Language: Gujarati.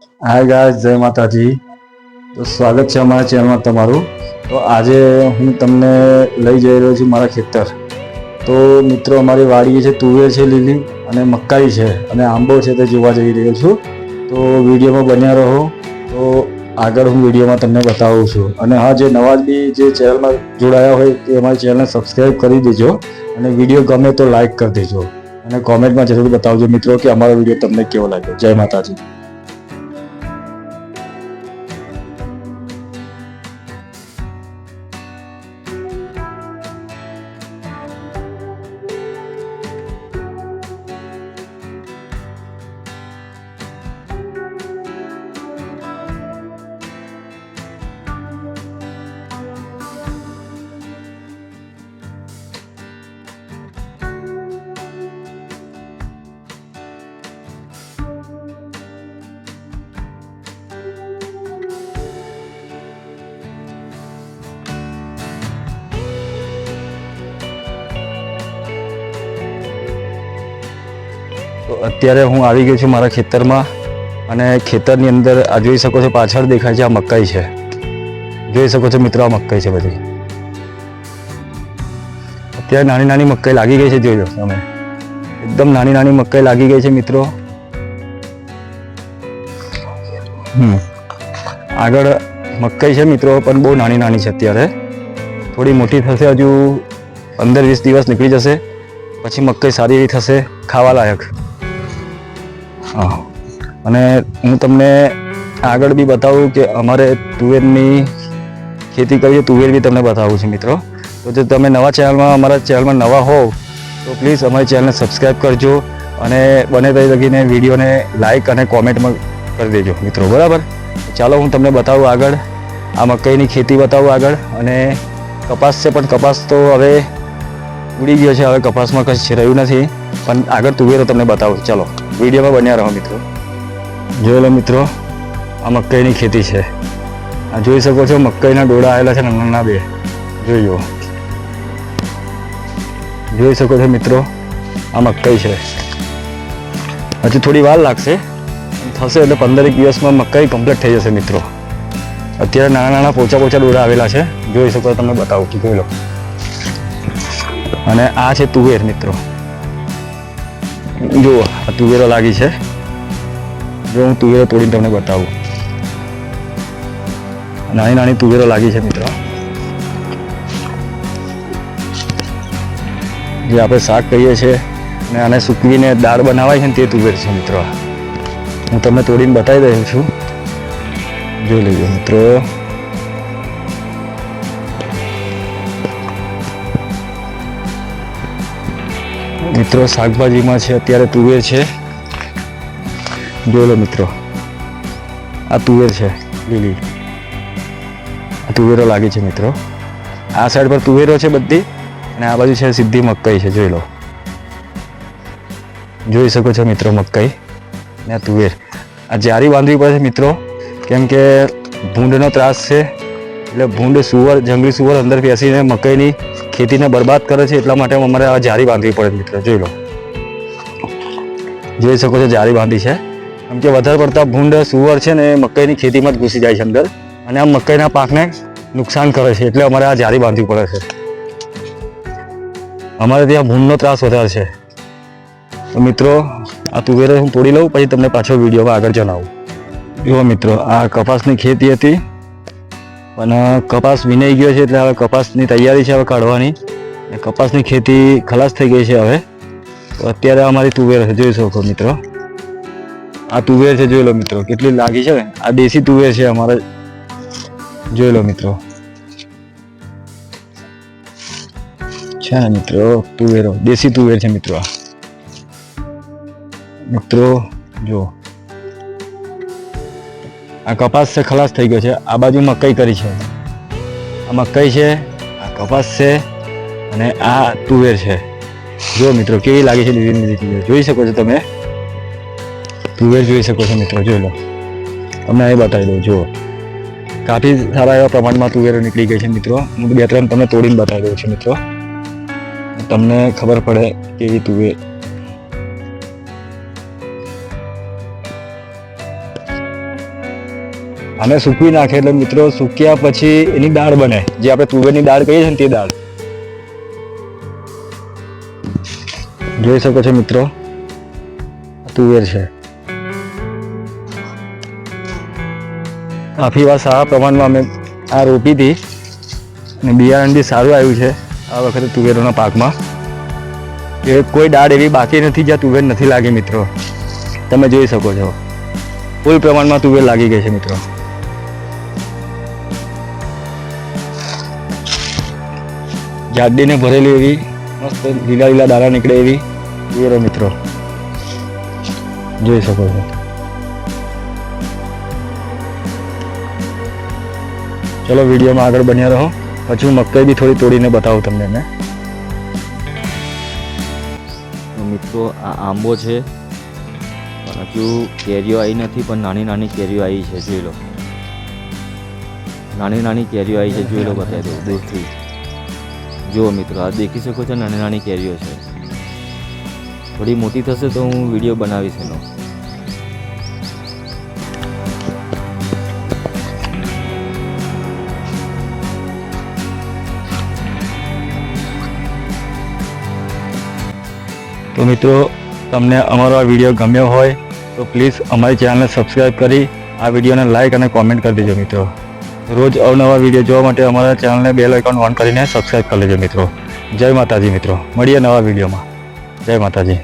હાય ગાઈસ, જય માતાજી. તો સ્વાગત છે અમારા ચેનલમાં તમારું. તો આજે હું તમને લઈ જઈ રહ્યો છું મારા ખેતર. તો મિત્રો, અમારી વાડી છે, તુવેર છે લીલી, અને મકાઈ છે, અને આંબો છે, તે જોવા જઈ રહ્યો છું. તો વિડીયોમાં બન્યા રહો. તો આગળ હું વિડીયોમાં તમને બતાવું છું. અને હા, જે નવા બી જે ચેનલમાં જોડાયા હોય તે અમારી ચેનલને સબસ્ક્રાઈબ કરી દેજો. અને વિડીયો ગમે તો લાઈક કરી દેજો. અને કોમેન્ટમાં જરૂર બતાવજો મિત્રો કે અમારો વિડીયો તમને કેવો લાગ્યો. જય માતાજી. તો અત્યારે હું આવી ગયો છું મારા ખેતરમાં. અને ખેતરની અંદર આ જોઈ શકો છો, પાછળ દેખાય છે, આ મકાઈ છે. જોઈ શકો છો મિત્રો, આ મકાઈ છે બધી. અત્યારે નાની નાની મકાઈ લાગી ગઈ છે, જોઈ લો તમે. એકદમ નાની નાની મકાઈ લાગી ગઈ છે મિત્રો. આગળ મકાઈ છે મિત્રો, પણ બહુ નાની નાની છે અત્યારે. થોડી મોટી થશે, હજુ 15-20 દિવસ નીકળી જશે, પછી મકાઈ સારી એવી થશે, ખાવા લાયક. હા, અને હું તમને આગળ બી બતાવું કે અમારે તુવેરની ખેતી કરીએ, તુવેર બી તમને બતાવું છું મિત્રો. તો જો તમે અમારા ચેનલમાં નવા હોવ તો પ્લીઝ અમારી ચેનલને સબસ્ક્રાઈબ કરજો. અને બને ત્યાં લગીને વિડીયોને લાઈક અને કોમેન્ટમાં કરી દેજો મિત્રો, બરાબર. ચાલો હું તમને બતાવું આગળ. આ મકાઈની ખેતી બતાવું આગળ. અને કપાસ છે, પણ કપાસ તો હવે ઉડી ગયો છે, હવે કપાસમાં કશું રહ્યું નથી. પણ આગળ તુવેરો તમને બતાવું. ચાલો વિડીયોમાં બન્યા રહો મિત્રો. જોઈ લો મિત્રો, આ મકાઈની ખેતી છે. આ જોઈ શકો છો, મકાઈના ડોળા આવેલા છે, નાના બે. જોઈ શકો છો મિત્રો, આ મકાઈ છે. હજી થોડી વાર લાગશે, થશે એટલે 15 દિવસમાં મકાઈ કમ્પ્લીટ થઈ જશે મિત્રો. અત્યારે નાના નાના પોચા ડોળા આવેલા છે, જોઈ શકો. તમને બતાવું છું, જોઈ લો. અને આ છે તુવેર મિત્રો. જુઓ, આ તુવેરો લાગી છે. જો હું તુવેરો તોડીને તમને બતાવું. નાની નાની તુવેરો લાગી છે મિત્રો. જે આપણે શાક કહીએ છીએ, અને આને સૂકવીને દાળ બનાવાય છે ને, તે તુવેર છે મિત્રો. હું તમને તોડીને બતાવી રહ્યો છું, જોઈ લેજો મિત્રો. મિત્રો, શાકભાજીમાં છે અત્યારે તુવેર છે. જોઈ લો મિત્રો, આ તુવેર છે લીલી. આ તુવેરો લાગી છે મિત્રો. આ સાઈડ પર તુવેરો છે બધી, અને આ બાજુ છે સીધી મકાઈ છે. જોઈ લો, જોઈ શકો છો મિત્રો, મકાઈ ને આ તુવેર. આ જારી બાંધવી પડે છે મિત્રો, કેમ કે ભૂંડનો ત્રાસ છે. એટલે ભૂંડ જંગલી સુવર અંદર બેસીને મકાઈની ખેતીને બરબાદ કરે છે. એટલા માટે અમારે આ જારી બાંધવી પડે મિત્રો. જોઈ લો, જોઈ શકો છો, જારી બાંધી છે. કેમ કે વધારે પડતા ભૂંડ સુવર છે ને મકાઈની ખેતીમાં જ ઘૂસી જાય છે અંદર, અને આ મકાઈના પાકને નુકસાન કરે છે. એટલે અમારે આ જારી બાંધવી પડે છે. અમારે ત્યાં ભૂંડનો ત્રાસ વધારે છે. તો મિત્રો, આ તુવેરો હું તોડી લઉં, પછી તમને પાછો વિડીયોમાં આગળ જણાવું. જુઓ મિત્રો, આ કપાસની ખેતી હતી, પણ કપાસ વિનાઈ ગયો છે. એટલે હવે કપાસની તૈયારી છે હવે કાઢવાની. કપાસની ખેતી ખલાસ થઈ ગઈ છે હવે. તો અત્યારે અમારી તુવેર છે, જોઈ શકો મિત્રો. આ તુવેર છે, જોઈ લો મિત્રો, કેટલી લાગી છે. આ દેશી તુવેર છે અમારે. જોઈ લો મિત્રો, છે ને મિત્રો, તુવેરો દેશી તુવેર છે મિત્રો. મિત્રો જો, આ કપાસ છે, ખલાસ થઈ ગયો છે. આ બાજુ મકાઈ કરી છે. આ મકાઈ છે, આ કપાસ છે, અને આ તુવેર છે. જો મિત્રો, કેવી લાગે છે લીલી તુવેર. જોઈ શકો છો તમે, તુવેર જોઈ શકો છો મિત્રો. જોઈ લો, તમને અહીં બતાવી દઉં. જુઓ, કાફી સારા એવા પ્રમાણમાં તુવેરો નીકળી ગઈ છે મિત્રો. હું 2-3 તમને તોડીને બતાવી દઉં છું મિત્રો, તમને ખબર પડે કેવી તુવેર. આને સૂકવી નાખે એટલે મિત્રો સૂક્યા પછી એની દાળ બને, જે આપણે તુવેરની દાળ કહીએ છીએ ને તે દાળ. જોઈ શકો છો મિત્રો, તુવેર છે. કાફી વાર સારા પ્રમાણમાં અમે આ રોપી હતી અને બિયારણ બી સારું આવ્યું છે આ વખતે તુવેરોના પાકમાં. એ કોઈ દાળ એવી બાકી નથી જ્યાં તુવેર નથી લાગી મિત્રો. તમે જોઈ શકો છો ફૂલ પ્રમાણમાં તુવેર લાગી ગઈ છે મિત્રો. જાડીને ભરેલી એવી મસ્ત લીલા લીલા દાણા નીકળે એવી તુવેરો મિત્રો જોઈ શકો છો. ચલો વિડીયોમાં આગળ બન્યા રહો. પછી હું મકાઈ બી થોડી તોડીને બતાવું તમને મેં. મિત્રો આ આંબો છે પણ હજુ કેરીઓ આવી નથી, પણ નાની નાની કેરીઓ આવી છે. જોઈ લો, નાની નાની કેરીઓ આવી છે. જોઈ લો, બતાવી દો દૂરથી. જુઓ મિત્રો, આ દેખી શકો છો, નાની નાની કેરીઓ છે. થોડી મોટી થશે તો હું વિડીયો બનાવીશ એનો. તો મિત્રો તમને અમારો આ વિડીયો ગમ્યો હોય તો પ્લીઝ અમારી ચેનલને સબસ્ક્રાઈબ કરી આ વિડીયોને લાઇક અને કોમેન્ટ કરી દેજો મિત્રો. રોજ અવનવા વિડીયો જોવા માટે અમારા ચેનલને બેલ આઇકોન ઓન કરીને સબસ્ક્રાઈબ કરી લેજો મિત્રો. જય માતાજી મિત્રો, મળીએ નવા વિડીયોમાં. જય માતાજી.